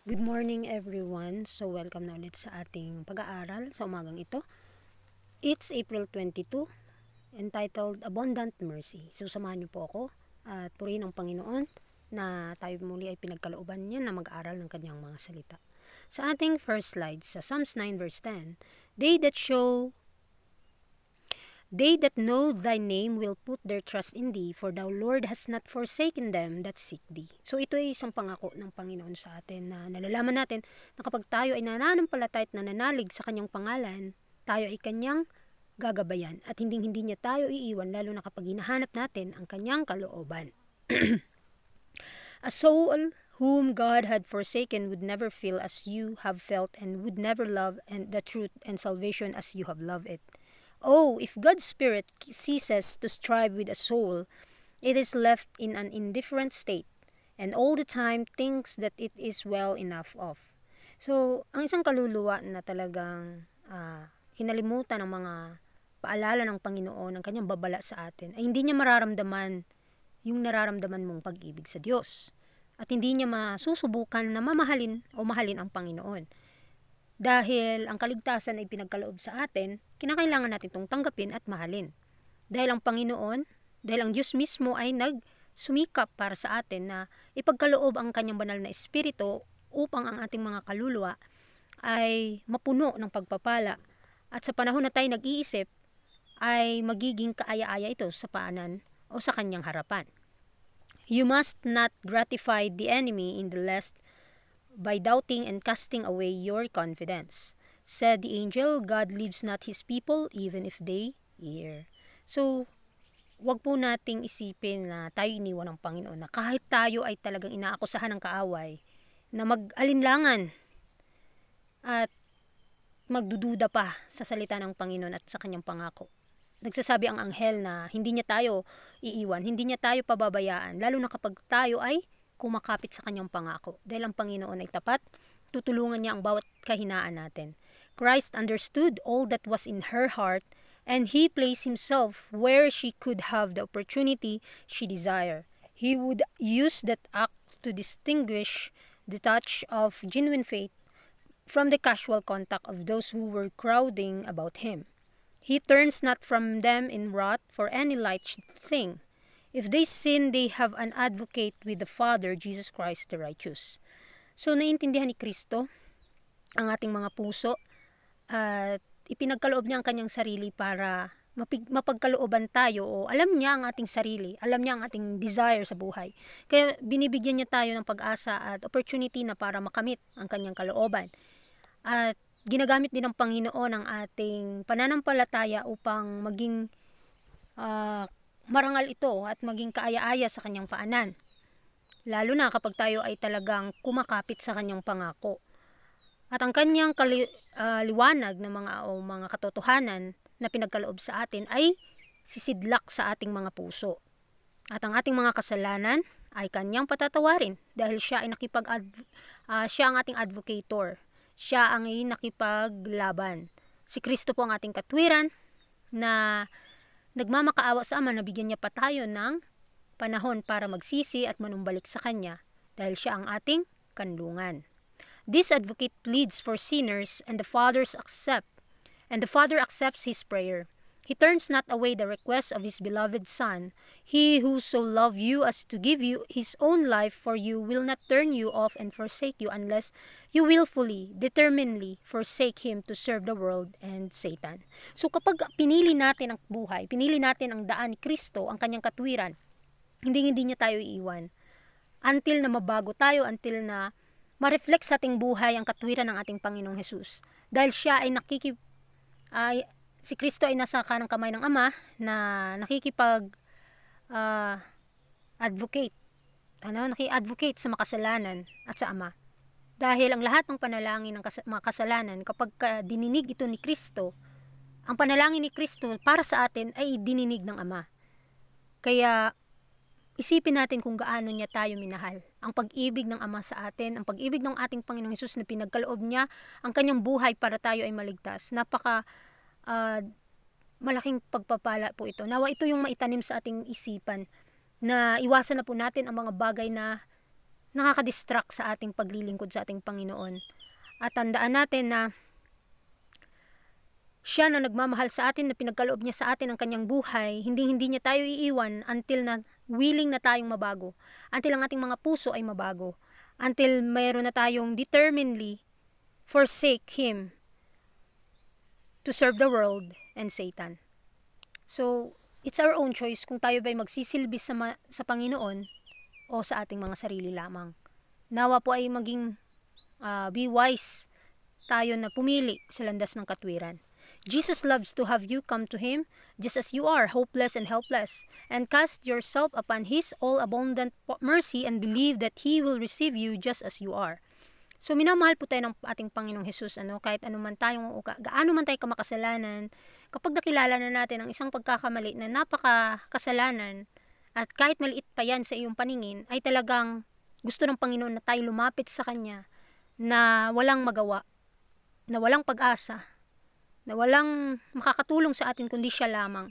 Good morning everyone. So welcome na ulit sa ating pag-aaral sa umagang ito. It's April 22, entitled Abundant Mercy. So samahan niyo po ako at purihin ang Panginoon na tayo muli ay pinagkalooban niya na mag-aral ng kanyang mga salita. Sa ating first slide sa Psalms 9 verse 10, They that know thy name will put their trust in thee, for thou, Lord, hast not forsaken them that seek thee. So ito ay isang pangako ng Panginoon sa atin na nalalaman natin na kapag tayo ay nananampalataya at nananalig sa kanyang pangalan, tayo ay kanyang gagabayan at hindi niya tayo iiwan, lalo na kapag hinahanap natin ang kanyang kalooban. A soul whom God had forsaken would never feel as you have felt, and would never love and the truth and salvation as you have loved it. Oh, if God's Spirit ceases to strive with a soul, it is left in an indifferent state, and all the time thinks that it is well enough of. So, ang isang kaluluwa na talagang kinalimutan ng mga paalala ng Panginoon, ng kanyang babala sa atin, ay hindi niya mararamdaman yung nararamdaman mong pag-ibig sa Diyos. At hindi niya masusubukan na mamahalin o mahalin ang Panginoon. Dahil ang kaligtasan ay pinagkaloob sa atin, kinakailangan natin itong tanggapin at mahalin. Dahil ang Panginoon, dahil ang Diyos mismo ay nagsumikap para sa atin na ipagkaloob ang kanyang banal na espiritu upang ang ating mga kaluluwa ay mapuno ng pagpapala. At sa panahon na tayo nag-iisip, ay magiging kaaya-aya ito sa paanan o sa kanyang harapan. You must not gratify the enemy in the least by doubting and casting away your confidence. Said the angel, God leaves not his people even if they err. So, wag po nating isipin na tayo iniwan ng Panginoon, na kahit tayo ay talagang inaakusahan ng kaaway, na mag-alinlangan at magdududa pa sa salita ng Panginoon at sa kanyang pangako. Nagsasabi ang anghel na hindi niya tayo iiwan, hindi niya tayo pababayaan, lalo na kapag tayo ay kumakapit sa kanyang pangako. Dahil ang Panginoon ay tapat, tutulungan niya ang bawat kahinaan natin. Christ understood all that was in her heart, and he placed himself where she could have the opportunity she desired. He would use that act to distinguish the touch of genuine faith from the casual contact of those who were crowding about him. He turns not from them in wrath for any light thing. If they sin, they have an advocate with the Father, Jesus Christ the righteous. So, naiintindihan ni Kristo ang ating mga puso at ipinagkaloob niya ang kanyang sarili para mapagkalooban tayo, o alam niya ang ating sarili, alam niya ang ating desire sa buhay. Kaya binibigyan niya tayo ng pag-asa at opportunity na para makamit ang kanyang kalooban. At ginagamit din ng Panginoon ang ating pananampalataya upang maging marangal ito at maging kaaya-aya sa kanyang paanan. Lalo na kapag tayo ay talagang kumakapit sa kanyang pangako. At ang kanyang liwanag na mga katotohanan na pinagkaloob sa atin ay sisidlak sa ating mga puso. At ang ating mga kasalanan ay kanyang patatawarin dahil siya ay siya ang ating advocator. Siya ang nakipaglaban. Si Kristo po ang ating katwiran na nagmamakaawa sa Ama na bigyan niya pa tayo ng panahon para magsisi at manumbalik sa Kanya dahil siya ang ating kanlungan. This advocate pleads for sinners, and the Father accepts his prayer. He turns not away the request of his beloved Son. He who so loved you as to give you his own life for you will not turn you off and forsake you unless you willfully, determinedly forsake him to serve the world and Satan. So kapag pinili natin ang buhay, pinili natin ang daan ni Kristo, ang kanyang katwiran, hindi niya tayo iiwan. Until na mabago tayo, until na ma-reflect sa ating buhay ang katwiran ng ating Panginoong Jesus. Dahil siya ay si Kristo ay nasa kanang kamay ng Ama na nakikipag-advocate. Naki-advocate sa makasalanan at sa Ama. Dahil ang lahat ng panalangin ng mga kasalanan, kapag dininig ito ni Kristo, ang panalangin ni Kristo para sa atin ay dininig ng Ama. Kaya isipin natin kung gaano niya tayo minahal. Ang pag-ibig ng Ama sa atin, ang pag-ibig ng ating Panginoong Hesus na pinagkaloob niya ang kanyang buhay para tayo ay maligtas. Malaking pagpapala po ito. Nawa ito yung maitanim sa ating isipan na iwasan na po natin ang mga bagay na nakaka-distract sa ating paglilingkod sa ating Panginoon. At tandaan natin na siya na nagmamahal sa atin, na pinagkaloob niya sa atin ang kanyang buhay, hindi niya tayo iiwan until na willing na tayong mabago. Until ang ating mga puso ay mabago. Until mayroon na tayong determinedly forsake Him to serve the world and Satan. So, it's our own choice kung tayo ba'y magsisilbi sa Panginoon o sa ating mga sarili lamang. Nawa po ay maging be wise tayo na pumili sa landas ng katwiran. Jesus loves to have you come to Him just as you are, hopeless and helpless, and cast yourself upon His all-abundant mercy and believe that He will receive you just as you are. So, minamahal po tayo ng ating Panginoong Jesus, kahit gaano man tayo kamakasalanan, kapag nakilala na natin ang isang pagkakamali na napakakasalanan, at kahit maliit pa yan sa iyong paningin, ay talagang gusto ng Panginoon na tayo lumapit sa Kanya, na walang magawa, na walang pag-asa, na walang makakatulong sa atin kundi siya lamang.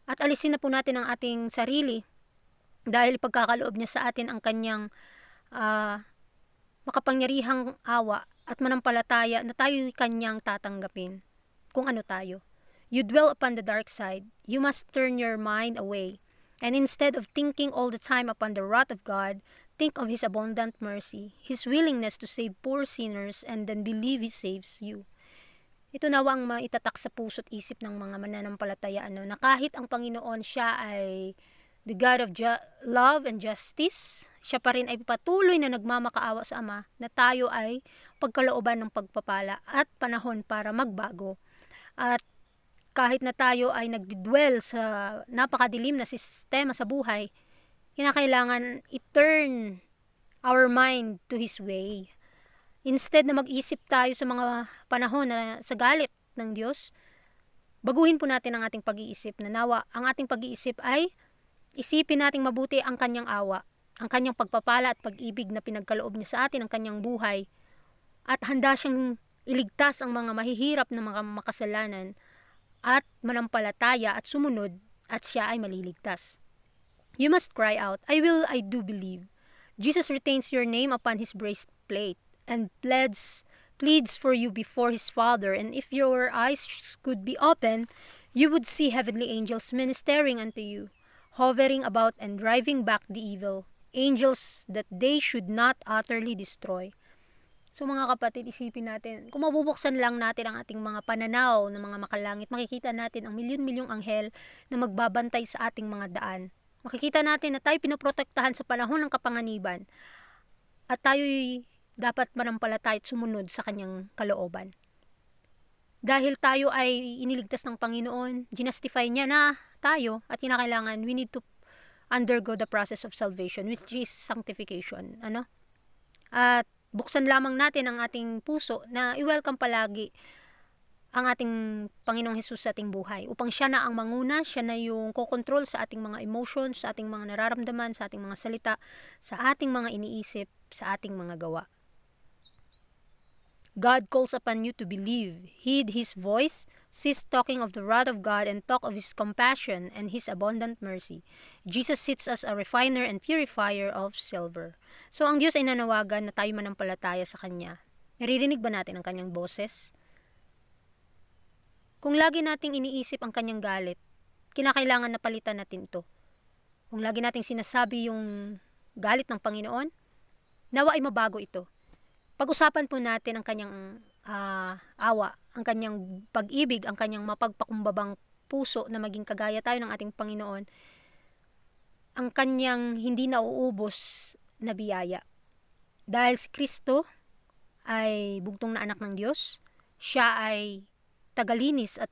At alisin na po natin ang ating sarili, dahil pagkakaloob niya sa atin ang Kanyang makapangyarihang awa at manampalataya na tayo'y Kanyang tatanggapin kung ano tayo. You dwell upon the dark side, you must turn your mind away, and instead of thinking all the time upon the wrath of God, think of His abundant mercy, His willingness to save poor sinners, and then believe He saves you. Ito nawa ang maitatak sa puso't isip ng mga mananampalataya, na kahit ang Panginoon siya ay the God of love and justice, siya pa rin ay patuloy na nagmamakaawa sa Ama, na tayo ay pagkalooban ng pagpapala at panahon para magbago. At kahit na tayo ay nagdidwell sa napakadilim na sistema sa buhay, kinakailangan i-turn our mind to His way. Instead na mag-isip tayo sa mga panahon na sa galit ng Diyos, baguhin po natin ang ating pag-iisip, na nawa ang ating pag-iisip ay isipin nating mabuti ang Kanyang awa, ang Kanyang pagpapala at pag-ibig na pinagkaloob niya sa atin, ang Kanyang buhay, at handa siyang iligtas ang mga mahihirap na mga makasalanan at manampalataya at sumunod, at siya ay maliligtas. You must cry out, I do believe. Jesus retains your name upon His breastplate and pleads for you before His Father, and if your eyes could be open, you would see heavenly angels ministering unto you, hovering about and driving back the evil, angels that they should not utterly destroy. So mga kapatid, isipin natin, kung mabubuksan lang natin ang ating mga pananaw ng mga makalangit, makikita natin ang milyon-milyong anghel na magbabantay sa ating mga daan. Makikita natin na tayo pinoprotektahan sa panahon ng kapanganiban, at tayo'y dapat manampalataya at sumunod sa Kanyang kalooban. Dahil tayo ay iniligtas ng Panginoon, ginastify niya na tayo, at kinakailangan we need to undergo the process of salvation, which is sanctification. At buksan lamang natin ang ating puso na i-welcome palagi ang ating Panginoong Hesus sa ating buhay, upang siya na ang manguna, siya na yung kokontrol sa ating mga emotions, sa ating mga nararamdaman, sa ating mga salita, sa ating mga iniisip, sa ating mga gawa. God calls upon you to believe, heed His voice, cease talking of the wrath of God, and talk of His compassion and His abundant mercy. Jesus sits as a refiner and purifier of silver. So ang Diyos ay nanawagan na tayo manampalataya sa Kanya. Naririnig ba natin ang Kanyang boses? Kung lagi nating iniisip ang Kanyang galit, kinakailangan na palitan natin ito. Kung lagi nating sinasabi yung galit ng Panginoon, nawa ay mabago ito. Pag-usapan po natin ang Kanyang awa, ang Kanyang pag-ibig, ang Kanyang mapagpakumbabang puso na maging kagaya tayo ng ating Panginoon, ang Kanyang hindi nauubos na biyaya. Dahil si Kristo ay bugtong na anak ng Diyos, siya ay tagalinis at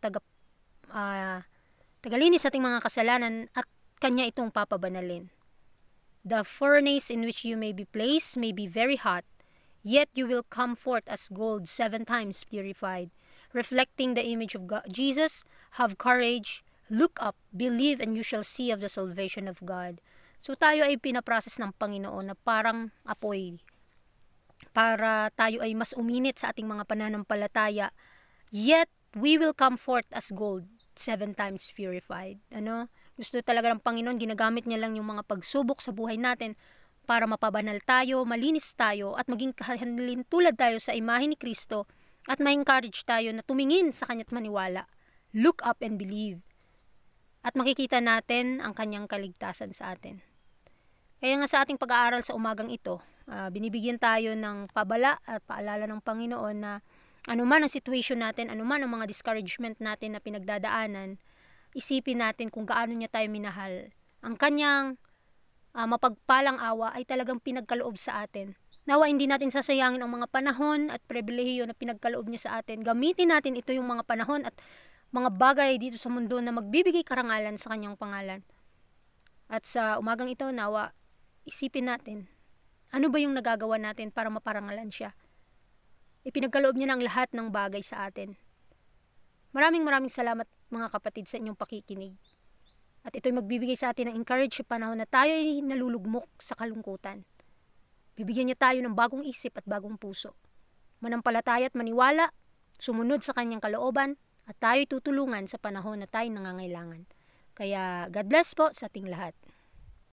tagalinis ating mga kasalanan, at Kanya itong papabanalin. The furnace in which you may be placed may be very hot, yet you will come forth as gold 7 times purified, reflecting the image of God. Jesus, have courage, look up, believe, and you shall see of the salvation of God. So tayo ay pinaprocess ng Panginoon na parang apoy, para tayo ay mas uminit sa ating mga pananampalataya, yet we will come forth as gold 7 times purified. Gusto talaga ng Panginoon, ginagamit niya lang yung mga pagsubok sa buhay natin para mapabanal tayo, malinis tayo, at maging kahalin tulad tayo sa imahe ni Kristo, at ma-encourage tayo na tumingin sa Kanya't maniwala. Look up and believe. At makikita natin ang Kanyang kaligtasan sa atin. Kaya nga sa ating pag-aaral sa umagang ito, binibigyan tayo ng pabala at paalala ng Panginoon na anuman ang situation natin, anuman ang mga discouragement natin na pinagdadaanan, isipin natin kung gaano niya tayo minahal. Ang Kanyang mapagpalang awa ay talagang pinagkaloob sa atin. Nawa hindi natin sasayangin ang mga panahon at pribilehiyo na pinagkaloob niya sa atin. Gamitin natin ito yung mga panahon at mga bagay dito sa mundo na magbibigay karangalan sa Kanyang pangalan. At sa umagang ito, nawa isipin natin, ano ba yung nagagawa natin para maparangalan siya? Ipinagkaloob niya ng lahat ng bagay sa atin. Maraming salamat mga kapatid sa inyong pakikinig. At ito'y magbibigay sa atin ng encourage sa panahon na tayo ay nalulugmok sa kalungkutan. Bibigyan niya tayo ng bagong isip at bagong puso. Manampalataya at maniwala, sumunod sa Kanyang kalooban, at tayo'y tutulungan sa panahon na tayo nangangailangan. Kaya God bless po sa ating lahat.